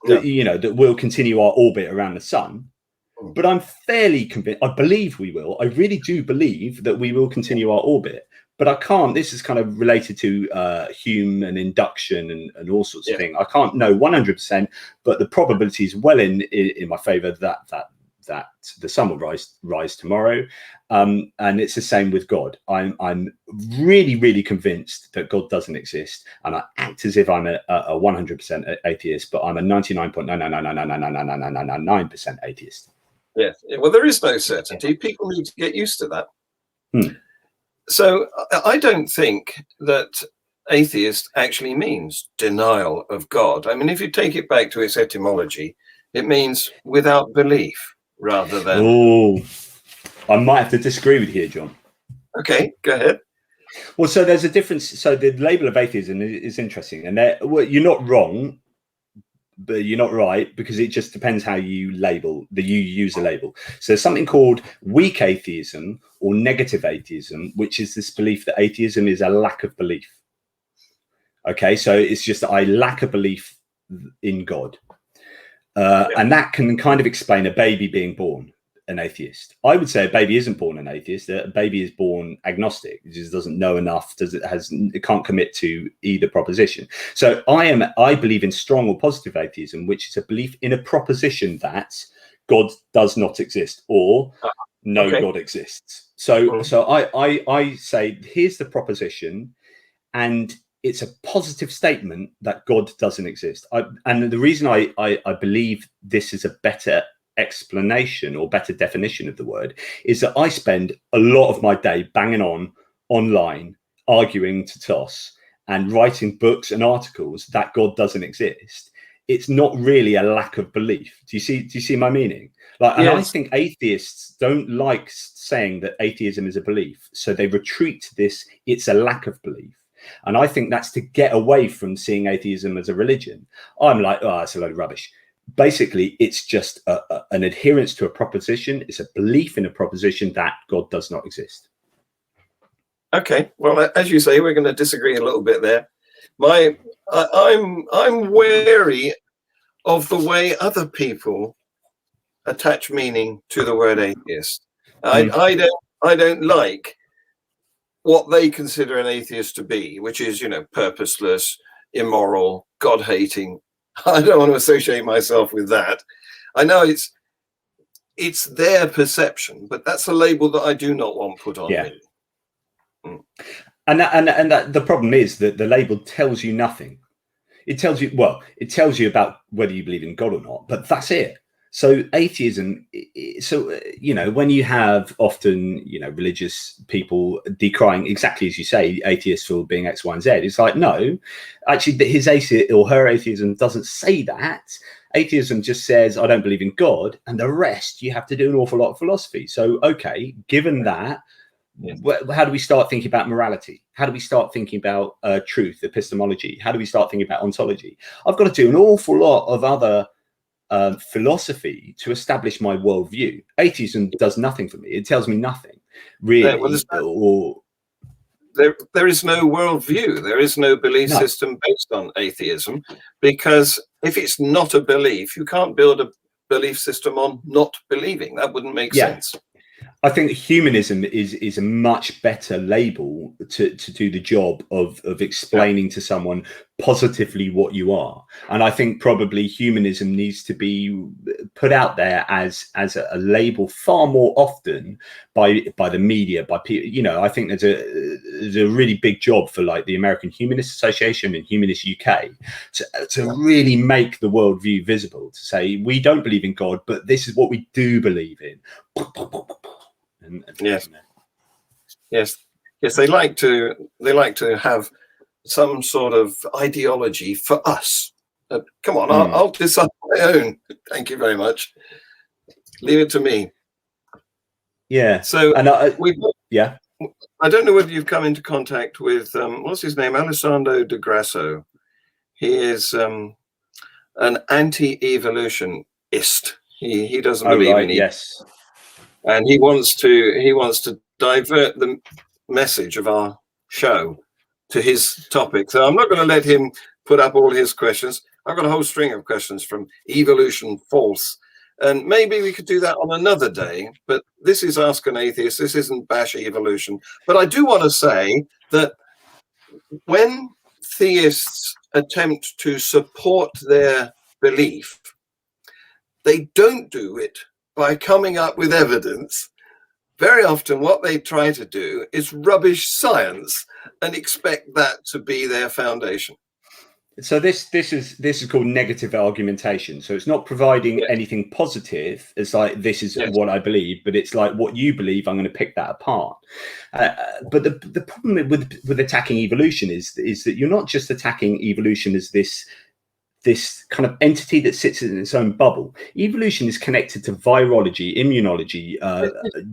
that we'll continue our orbit around the sun. But I'm fairly convinced, I believe we will. I really do believe that we will continue our orbit. But I can't, this is kind of related to Hume and induction and all sorts of things. I can't know 100%, but the probability is well in my favor that that the sun will rise tomorrow, and it's the same with God. I'm really convinced that God doesn't exist, and I act as if I'm a 100% atheist, but I'm a 99.999999999% atheist. Yes. Well, there is no certainty. People need to get used to that. So I don't think that atheist actually means denial of God. I mean, if you take it back to its etymology, it means without belief rather than. Oh, I might have to disagree with you here, John. Okay, go ahead. Well, so there's a difference. So the label of atheism is interesting, and you're not wrong, but you're not right, because it just depends how you use a label. So there's something called weak atheism or negative atheism, which is this belief that atheism is a lack of belief. Okay, so it's just that I lack a belief in God. And that can kind of explain a baby being born an atheist. I would say a baby isn't born an atheist. A baby is born agnostic. It just doesn't know enough. It can't commit to either proposition. So I believe in strong or positive atheism, which is a belief in a proposition that God does not exist, or God exists. So I say, here's the proposition, and it's a positive statement that God doesn't exist. And the reason I believe this is a better explanation or better definition of the word is that I spend a lot of my day banging on online, arguing to toss, and writing books and articles that God doesn't exist. It's not really a lack of belief. Do you see my meaning? Like, and I think atheists don't like saying that atheism is a belief, so they retreat to this. It's a lack of belief. And I think that's to get away from seeing atheism as a religion. I'm like, oh, it's a load of rubbish. Basically, it's just an adherence to a proposition. It's a belief in a proposition that God does not exist. Okay, well, as you say, we're going to disagree a little bit there. I'm wary of the way other people attach meaning to the word atheist. I don't like what they consider an atheist to be, which is, purposeless, immoral, God-hating. I don't want to associate myself with that. I know it's their perception, but that's a label that I do not want put on me. And that the problem is that the label tells you nothing. It tells you about whether you believe in God or not, but that's it. So atheism, when you have often, religious people decrying, exactly as you say, atheists for being X, Y, and Z, it's like, no, actually his atheism or her atheism doesn't say that. Atheism just says, I don't believe in God, and the rest, you have to do an awful lot of philosophy. So, okay, given that, how do we start thinking about morality? How do we start thinking about truth, epistemology? How do we start thinking about ontology? I've got to do an awful lot of other philosophy to establish my worldview. Atheism does nothing for me. It tells me nothing, really. There is no worldview. There is no belief system based on atheism, because if it's not a belief, you can't build a belief system on not believing. That wouldn't make sense. I think humanism is a much better label to do the job of explaining to someone positively what you are. And I think probably humanism needs to be put out there as a label far more often by the media, by people. I think there's a really big job for like the American Humanist Association and Humanist UK to really make the worldview visible, to say we don't believe in God, but this is what we do believe in. Yes. They like to have some sort of ideology for us. Come on, I'll decide my own. Thank you very much. Leave it to me. Yeah. So, and I don't know whether you've come into contact with what's his name, Alessandro de Grasso. He is an anti-evolutionist. He doesn't believe in it. And he wants to divert the message of our show to his topic. So I'm not going to let him put up all his questions. I've got a whole string of questions from Evolution False. And maybe we could do that on another day. But this is Ask an Atheist. This isn't Bash Evolution. But I do want to say that when theists attempt to support their belief, they don't do it by coming up with evidence, very often what they try to do is rubbish science and expect that to be their foundation. So this is called negative argumentation. So it's not providing Yes. anything positive. It's like, this is Yes. what I believe, but it's like, what you believe, I'm going to pick that apart. But the problem with attacking evolution is that you're not just attacking evolution as this kind of entity that sits in its own bubble. Evolution is connected to virology, immunology,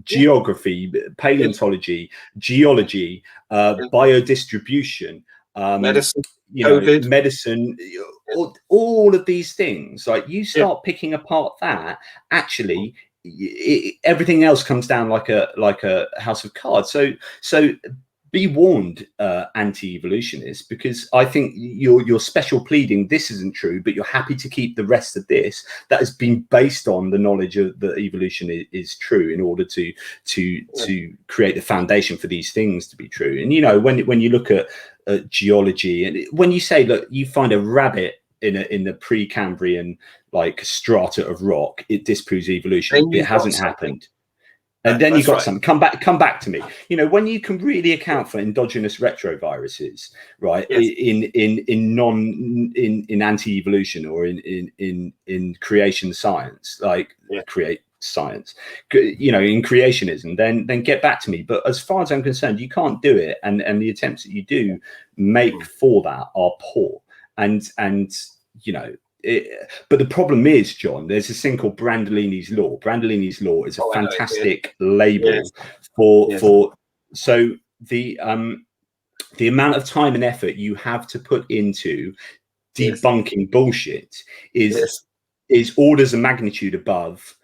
geography, paleontology, geology, biodistribution, Medicine, medicine, all of these things. Like, you start picking apart that, actually, everything else comes down like a house of cards. So be warned, anti-evolutionists, because I think your special pleading, this isn't true, but you're happy to keep the rest of this that has been based on the knowledge of that evolution is true, in order to create the foundation for these things to be true. And when you look at geology, and when you say, look, you find a rabbit in the Precambrian like strata of rock, it disproves evolution. It hasn't happened. And then you got something. Come back to me. When you can really account for endogenous retroviruses, right? Yes. in anti-evolution, or in creation science, like create science, in creationism, then get back to me. But as far as I'm concerned, you can't do it, and the attempts that you do make for that are poor. And but the problem is, John, there's this thing called Brandolini's law. Brandolini's law is a fantastic label for so the amount of time and effort you have to put into debunking bullshit is orders of magnitude above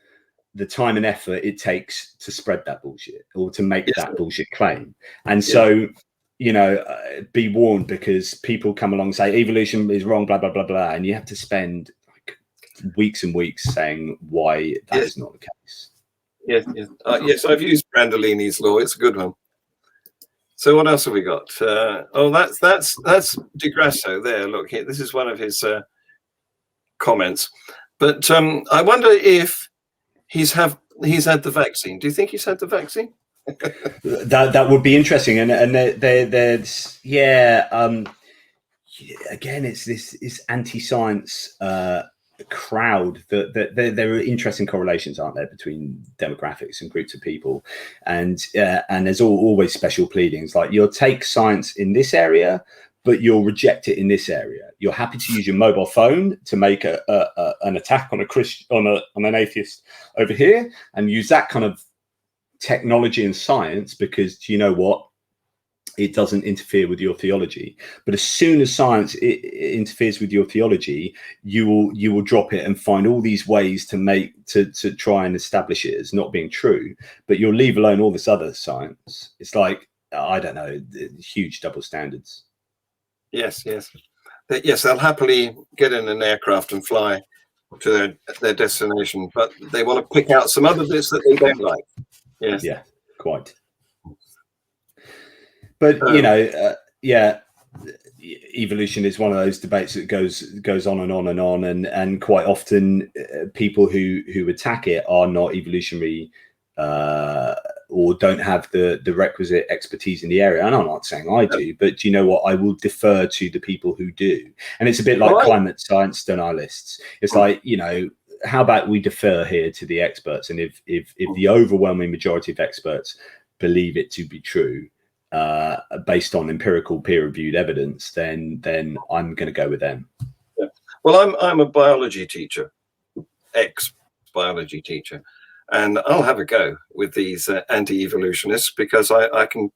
the time and effort it takes to spread that bullshit, or to make that bullshit claim. And so be warned, because people come along and say evolution is wrong, blah blah blah blah, and you have to spend like weeks and weeks saying why that is not the case. Yes, I've used Brandolini's law. It's a good one. So what else have we got? That's Di Grasso there. Look here, this is one of his comments. But I wonder if he's had the vaccine. Do you think he's had the vaccine? That would be interesting, and there's again, it's this anti-science crowd that there are interesting correlations, aren't there, between demographics and groups of people, and there's always special pleadings, like you'll take science in this area, but you'll reject it in this area. You're happy to use your mobile phone to make an attack on an atheist over here, and use that kind of technology and science, because you know what, it doesn't interfere with your theology. But as soon as science interferes with your theology, you will drop it and find all these ways to try and establish it as not being true, but you'll leave alone all this other science. It's like, I don't know, huge double standards. Yes, they'll happily get in an aircraft and fly to their destination, but they want to pick out some other bits that they don't like. Yeah, quite. But evolution is one of those debates that goes on and on and on, and quite often people who attack it are not evolutionary or don't have the requisite expertise in the area. And I'm not saying I do, but you know what, I will defer to the people who do. And it's a bit like climate science denialists. It's like, how about we defer here to the experts, and if the overwhelming majority of experts believe it to be true, based on empirical peer-reviewed evidence, then I'm going to go with them. Well, I'm a biology teacher, ex-biology teacher, and I'll have a go with these anti-evolutionists, because I can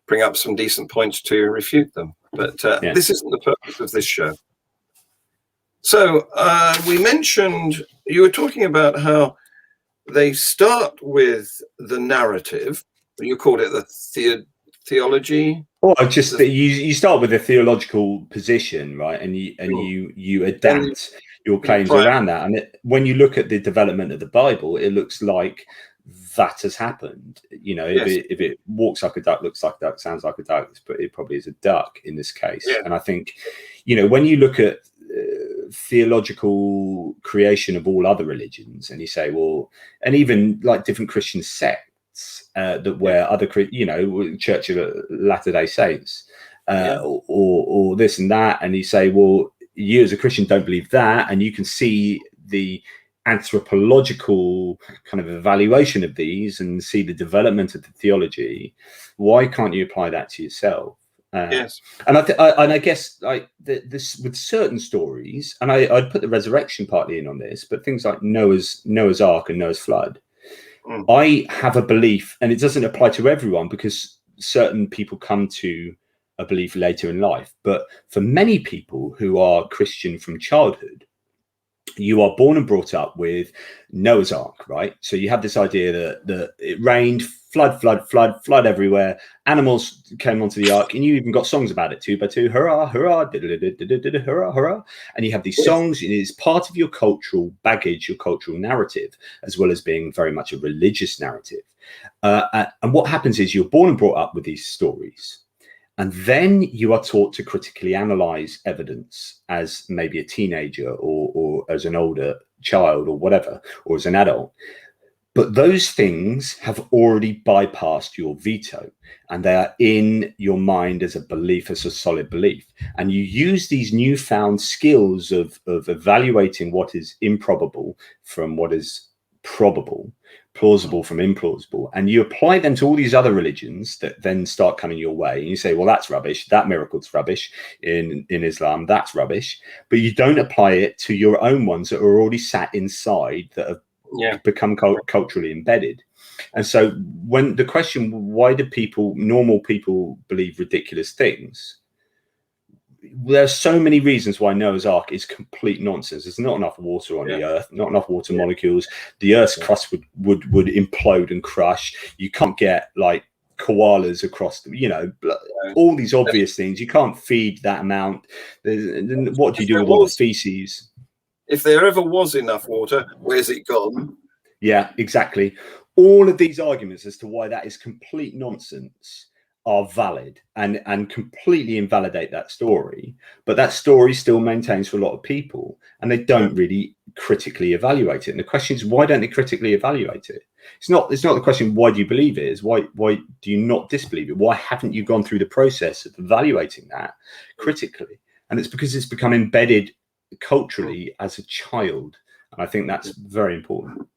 bring up some decent points to refute them. But this isn't the purpose of this show. So we mentioned, you were talking about how they start with the narrative. You called it the theology. Or just that you start with a theological position, right? And you adapt your claims around that. And when you look at the development of the Bible, it looks like that has happened. If it walks like a duck, looks like a duck, sounds like a duck, it probably is a duck in this case. And I think, when you look at theological creation of all other religions, and you say, well, and even like different Christian sects that where other, Church of Latter-day Saints, or this and that, and you say, well, you as a Christian don't believe that, and you can see the anthropological kind of evaluation of these and see the development of the theology. Why can't you apply that to yourself? Yes. And I guess like this with certain stories, and I'd put the resurrection partly in on this, but things like Noah's Ark and Noah's flood, I have a belief, and it doesn't apply to everyone because certain people come to a belief later in life. But for many people who are Christian from childhood, you are born and brought up with Noah's Ark, right? So you have this idea that it rained, flood everywhere. Animals came onto the ark, and you even got songs about it, 2 by 2, hurrah, hurrah, hurrah, hurrah. And you have these songs, and it's part of your cultural baggage, your cultural narrative, as well as being very much a religious narrative. And what happens is you're born and brought up with these stories. And then you are taught to critically analyze evidence as maybe a teenager or as an older child or whatever, or as an adult. But those things have already bypassed your veto, and they are in your mind as a belief, as a solid belief. And you use these newfound skills of evaluating what is improbable from what is probable, plausible from implausible, and you apply them to all these other religions that then start coming your way, and you say, well, that's rubbish, that miracle's rubbish in Islam, that's rubbish, but you don't apply it to your own ones that are already sat inside, that have become culturally embedded. And so when the question, why do normal people believe ridiculous things, there's so many reasons why Noah's Ark is complete nonsense. There's not enough water on the earth, not enough water molecules. The earth's crust would implode and crush. You can't get like koalas across all these obvious things. You can't feed that amount. What do you do with all the feces? If there ever was enough water, where's it gone? Yeah, exactly. All of these arguments as to why that is complete nonsense are valid and completely invalidate that story, but that story still maintains for a lot of people, and they don't really critically evaluate it. And the question is, why don't they critically evaluate it? It's not the question, why do you believe it? Is why do you not disbelieve it? Why haven't you gone through the process of evaluating that critically? And it's because it's become embedded culturally as a child, and I think that's very important.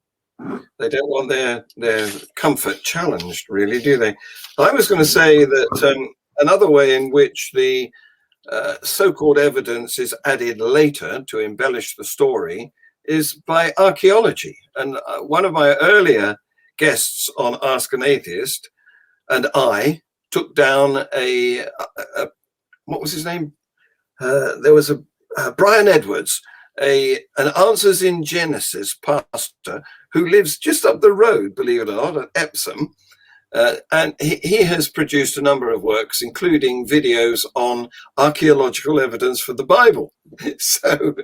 They don't want their comfort challenged, really, do they? I was going to say that another way in which the so-called evidence is added later to embellish the story is by archaeology. And one of my earlier guests on Ask an Atheist and I took down a what was his name? There was a Brian Edwards, an Answers in Genesis pastor who lives just up the road, believe it or not, at Epsom. And he has produced a number of works, including videos on archaeological evidence for the Bible. So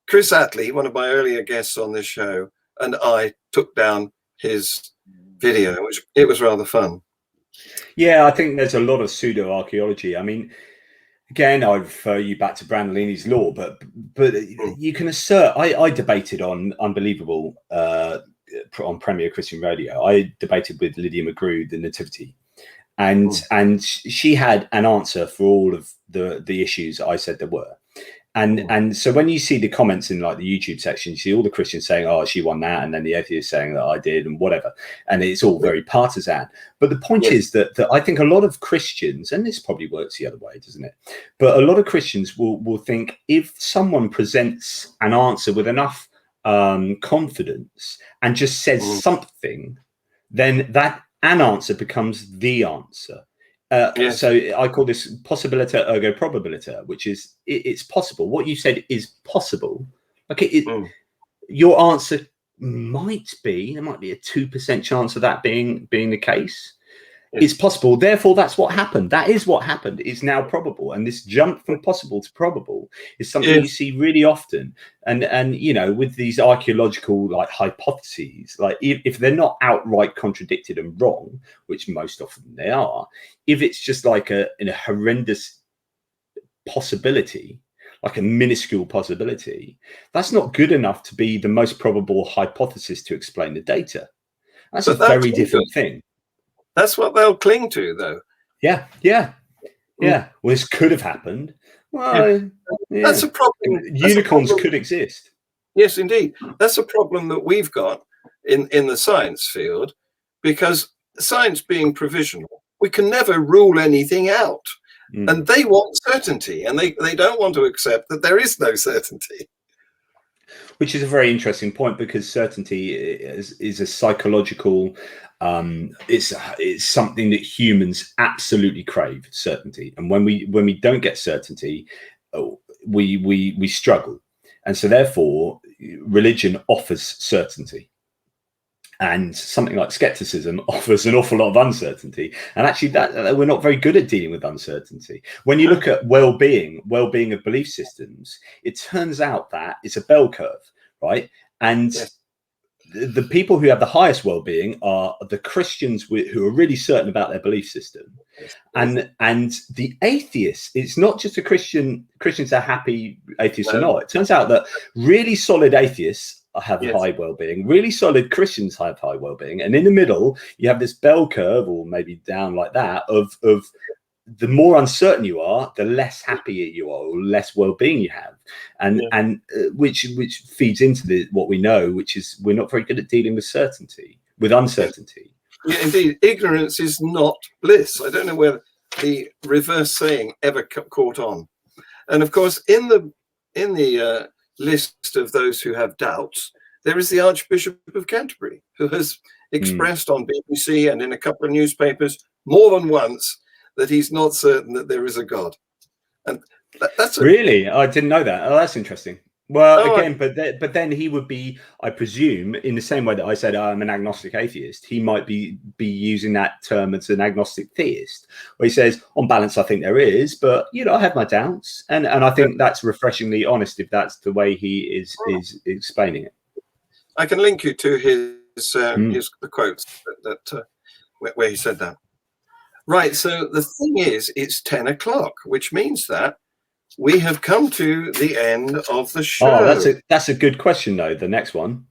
Chris Attlee, one of my earlier guests on this show, and I took down his video. It was rather fun. Yeah, I think there's a lot of pseudo-archaeology. I mean, again, I refer you back to Brandolini's law, but you can assert. I debated on Unbelievable on Premier Christian Radio. I debated with Lydia McGrew, the Nativity, and she had an answer for all of the issues I said there were. And so when you see the comments in like the YouTube section, you see all the Christians saying, oh, she won that, and then the atheists saying that I did, and whatever. And it's all very partisan. But the point is that I think a lot of Christians, and this probably works the other way, doesn't it? But a lot of Christians will think if someone presents an answer with enough confidence and just says something, then that an answer becomes the answer. So I call this possibiliter ergo probabiliter, which is it's possible. What you said is possible. Okay, your answer might be, there might be a 2% chance of that being the case. It's possible. Therefore, that's what happened. That is what happened. It's now probable. And this jump from possible to probable is something you see really often. And you know, with these archaeological like hypotheses, like if they're not outright contradicted and wrong, which most often they are, if it's just like in a horrendous possibility, like a minuscule possibility, that's not good enough to be the most probable hypothesis to explain the data. That's a very different thing. That's what they'll cling to, though. Yeah. Well, this could have happened. Well, that's a problem. Unicorns could exist. Yes, indeed. That's a problem that we've got in the science field, because science being provisional, we can never rule anything out. And they want certainty, and they don't want to accept that there is no certainty. Which is a very interesting point, because certainty is a psychological, it's something that humans absolutely crave, certainty. And when we don't get certainty, we struggle. And so therefore, religion offers certainty. And something like skepticism offers an awful lot of uncertainty. And actually, that we're not very good at dealing with uncertainty. When you look at well-being of belief systems, it turns out that it's a bell curve, right? And the people who have the highest well-being are the Christians who are really certain about their belief system. And the atheists, it's not just Christians are happy, atheists are not. It turns out that really solid atheists have high well-being, really solid Christians have high well-being, and in the middle you have this bell curve, or maybe down like that, of the more uncertain you are, the less happy you are, or less well-being you have, and which feeds into what we know, which is we're not very good at dealing with uncertainty. Yeah, indeed, ignorance is not bliss. I don't know where the reverse saying ever caught on. And of course, in the list of those who have doubts, there is the Archbishop of Canterbury, who has expressed on BBC and in a couple of newspapers more than once that he's not certain that there is a God. And that's really, I didn't know that. Oh, that's interesting. Well, again, but then he would be, I presume, in the same way that I said I'm an agnostic atheist, he might be using that term as an agnostic theist, where he says, on balance, I think there is, but I have my doubts, and I think that's refreshingly honest if that's the way he is explaining it. I can link you to the quotes that where he said that. Right. So the thing is, it's 10 o'clock, which means that we have come to the end of the show. Oh, that's a good question, though. The next one.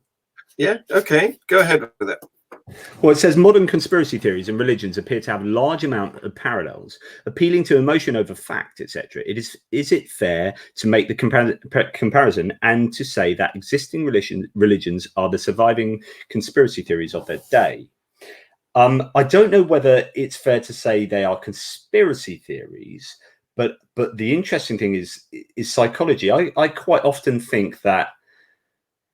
Yeah. Okay. Go ahead with it. Well, it says modern conspiracy theories and religions appear to have a large amount of parallels, appealing to emotion over fact, etc. Is it fair to make the comparison and to say that existing religions are the surviving conspiracy theories of their day? I don't know whether it's fair to say they are conspiracy theories. But the interesting thing is psychology. I quite often think that,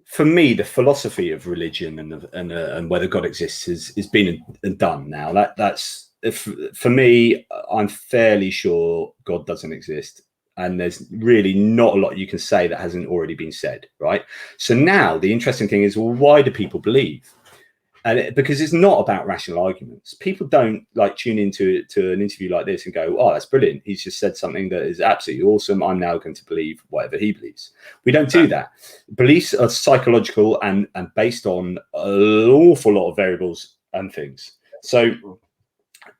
for me, the philosophy of religion and whether God exists is been and done now. That's for me. I'm fairly sure God doesn't exist, and there's really not a lot you can say that hasn't already been said, right? So now the interesting thing is, well, why do people believe? And because it's not about rational arguments. People don't tune into an interview like this and go, oh, that's brilliant. He's just said something that is absolutely awesome. I'm now going to believe whatever he believes. We don't do that. Beliefs are psychological and based on an awful lot of variables and things. So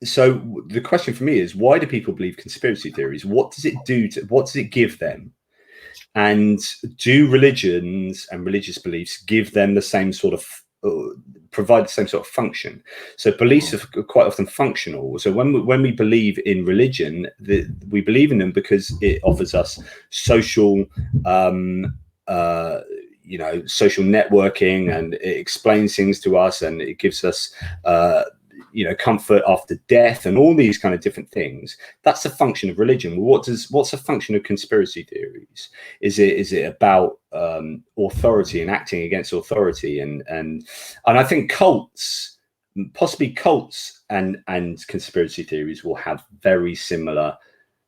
the question for me is, why do people believe conspiracy theories? What does it do what does it give them? And do religions and religious beliefs give them the same sort of provide the same sort of function? So beliefs are quite often functional. So when we believe in religion, we believe in them because it offers us social social networking, and it explains things to us, and it gives us comfort after death, and all these kind of different things. That's the function of religion. What's the function of conspiracy theories? Is it about authority and acting against authority? And I think possibly cults and conspiracy theories will have very similar,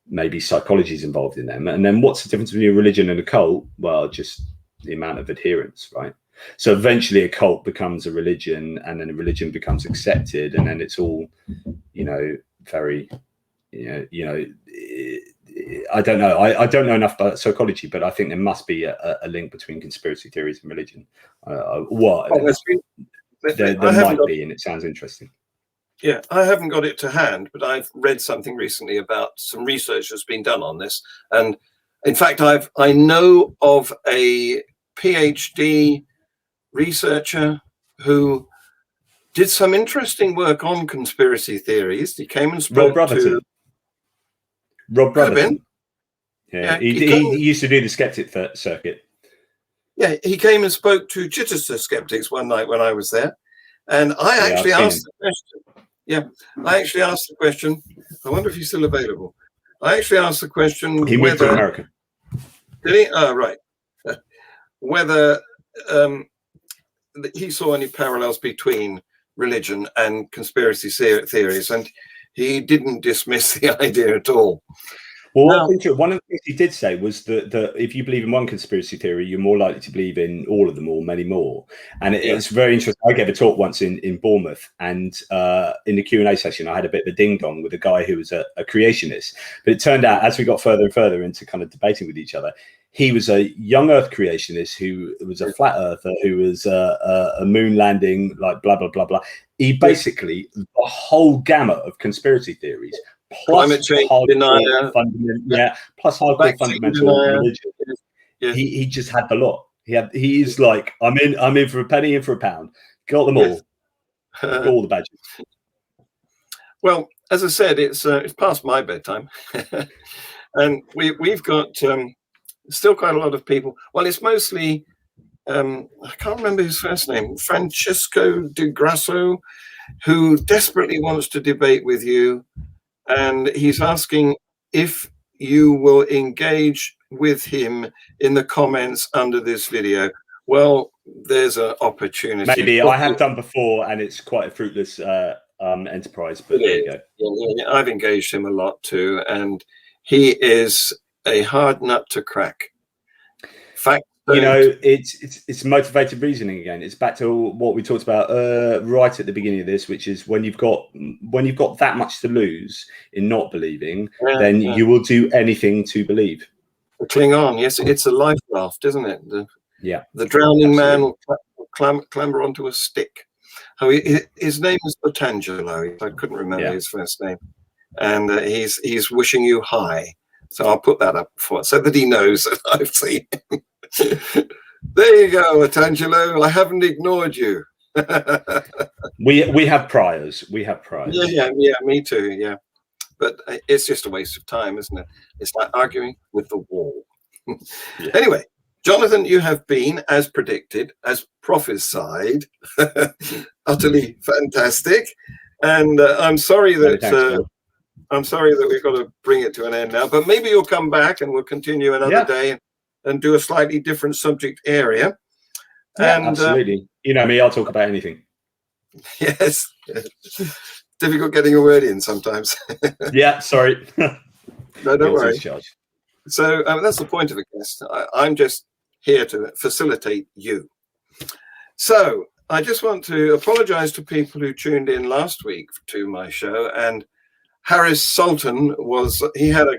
maybe, psychologies involved in them. And then what's the difference between a religion and a cult? Well, just the amount of adherence, right? So eventually a cult becomes a religion, and then a religion becomes accepted, and then it's all, very, I don't know. I don't know enough about psychology, but I think there must be a link between conspiracy theories and religion. There might be, and it sounds interesting. Yeah, I haven't got it to hand, but I've read something recently about some research that's been done on this, and In fact, I know of a PhD researcher who did some interesting work on conspiracy theories. He came and spoke to Rob Brotherton. Yeah, he used to do the skeptic circuit. Yeah, he came and spoke to Chichester skeptics one night when I was there, and I actually asked the question. Yeah, I actually asked the question. I wonder if he's still available. I actually asked the question. He moved to America. Did he? Oh, right. Whether he saw any parallels between religion and conspiracy theories, and he didn't dismiss the idea at all. Well, one of the things he did say was that if you believe in one conspiracy theory, you're more likely to believe in all of them or many more. And it's very interesting. I gave a talk once in Bournemouth, and in the Q&A session, I had a bit of a ding-dong with a guy who was a creationist. But it turned out, as we got further and further into kind of debating with each other, he was a young Earth creationist who was a flat earther, who was a moon landing, like blah, blah, blah, blah. He basically, the whole gamut of conspiracy theories, plus climate change denier, plus hardcore fundamental religion. Yeah. He just had the lot. He's like, I'm in for a penny, in for a pound. Got them all. Got all the badges. Well, as I said, it's past my bedtime, and we've got still quite a lot of people. Well, it's mostly I can't remember his first name, Francisco de Grasso, who desperately wants to debate with you. And he's asking if you will engage with him in the comments under this video. Well, there's an opportunity. Maybe I have done before, and it's quite a fruitless enterprise. But there you go. Yeah, I've engaged him a lot too, and he is a hard nut to crack. Fact. You know, it's motivated reasoning again. It's back to what we talked about right at the beginning of this, which is when you've got that much to lose in not believing, then you will do anything to believe. Cling on, yes, it's a life raft, isn't it? The drowning man will clamber onto a stick. His name is Potangelo. I couldn't remember his first name, and he's wishing you hi. So I'll put that up for so that he knows that I've seen him. There you go, Potangelo. I haven't ignored you. we have priors. Yeah, me too. Yeah, but it's just a waste of time, isn't it? It's like arguing with the wall. Anyway, Jonathan, you have been, as predicted, as prophesied, utterly fantastic, and I'm sorry that. I'm sorry that we've got to bring it to an end now, but maybe you'll come back and we'll continue another day and do a slightly different subject area. Absolutely. You know me, I'll talk about anything. Yes. Difficult getting a word in sometimes. Yeah, sorry. No, don't worry. So that's the point of a guest. I'm just here to facilitate you. So I just want to apologize to people who tuned in last week to my show, and Harris Sultan he had a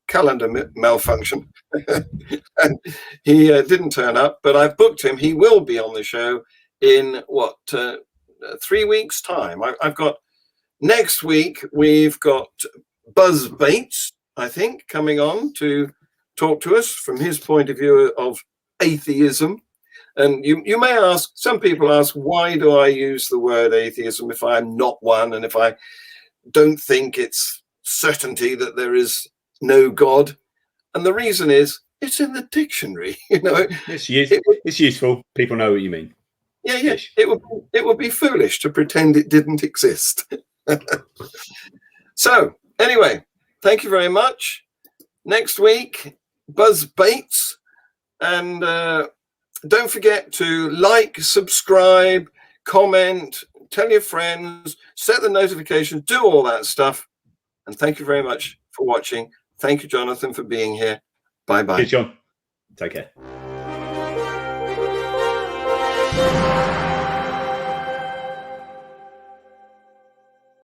calendar malfunction and he didn't turn up, but I've booked him. He will be on the show in 3 weeks time. I've got next week, we've got Buzz Bates, I think, coming on to talk to us from his point of view of atheism. And you may ask, some people ask, why do I use the word atheism if I'm not one, and if I don't think it's certainty that there is no God? And the reason is it's in the dictionary. You know, it's useful. People know what you mean. Yeah. It would be foolish to pretend it didn't exist. So anyway, thank you very much. Next week, Buzz Bates, and don't forget to like, subscribe, comment, tell your friends, set the notifications, do all that stuff. And thank you very much for watching. Thank you, Jonathan, for being here. Bye-bye. Cheers, John. Take care.